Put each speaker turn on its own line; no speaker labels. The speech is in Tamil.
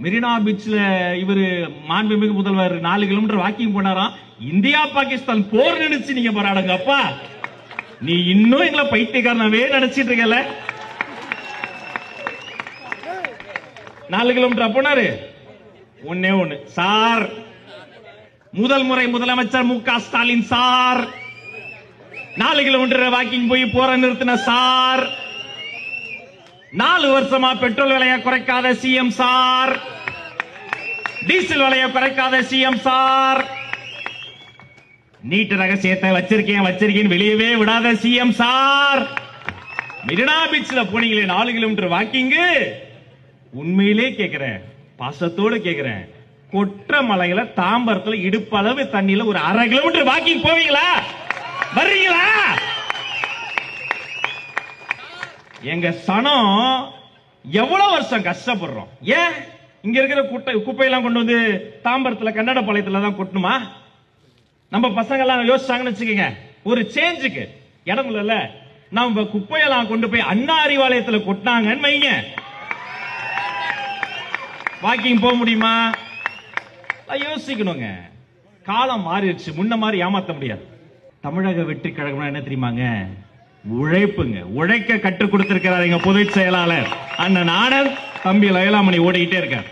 மெரினா பீச்ல இவரு மாண்புமிகு முதல்வர் 4 கிலோமீட்டர் வாக்கிங் போனாராம். இந்தியா பாகிஸ்தான் போர் நினைச்சு நீங்க போராடுங்க அப்பா. நீ இன்னும் எங்களை பைத்தியக்காரனவே நினைச்சிட்டு இருக்கல. 4 கிலோமீட்டர் போனாரு. ஒன்னே ஒண்ணு சார், முதல் முறை முதலமைச்சர் மு க ஸ்டாலின் சார் 4 கிலோமீட்டர் வாக்கிங் போய் போற நிறுத்தின சார். 4 வருஷமா பெட்ரோல் விலையை குறைக்காத சிஎம் சார், டீசல் விலையை குறைக்காத சிஎம் சார், நீட் ரகசியத்தை வச்சிருக்கேன் வெளியவே விடாத சிஎம் சார். மெரினா பீச்ல போனீங்களே 4 கிலோமீட்டர் வாக்கிங்கு, உண்மையிலே கேக்குறேன், பாசத்தோடு கேக்குறேன், கொற்ற மலையில தாம்பரத்துல இடுப்பளவு தண்ணியில ஒரு 1/2 கிலோமீட்டர் வாக்கிங் போவீங்களா? வர்றீங்களா? எங்க சனம் எவ்வளவு வருஷம் கஷ்டப்படுறோம். ஏன் இங்க இருக்கிற குப்பையெல்லாம் கொண்டு வந்து தாம்பரத்துல கன்னட பாளையத்துல தான் கொட்டணுமா? நம்ம பசங்க எல்லாம் யோசிச்சாங்கன்னு வச்சுக்கோங்க, ஒரு சேஞ்சுக்கு இடம் இல்ல, நம்ம குப்பையெல்லாம் கொண்டு போய் அண்ணா அறிவாலயத்துல கொட்டினாங்கன்னு வைங்க, வாக்கிங் போக முடியுமா? யோசிக்கணுங்க. காலம் மாறிடுச்சு, முன்ன மாதிரி ஏமாத்த முடியாது. தமிழக வெற்றி கழகம் என்ன தெரியுமாங்க? உழைப்புங்க. உழைக்க கற்றுக் கொடுத்திருக்கிறார் எங்க பொதுச் செயலாளர் அண்ணன் ஆனந்த். தம்பி லயலாமணி ஓடிக்கிட்டே இருக்கார்.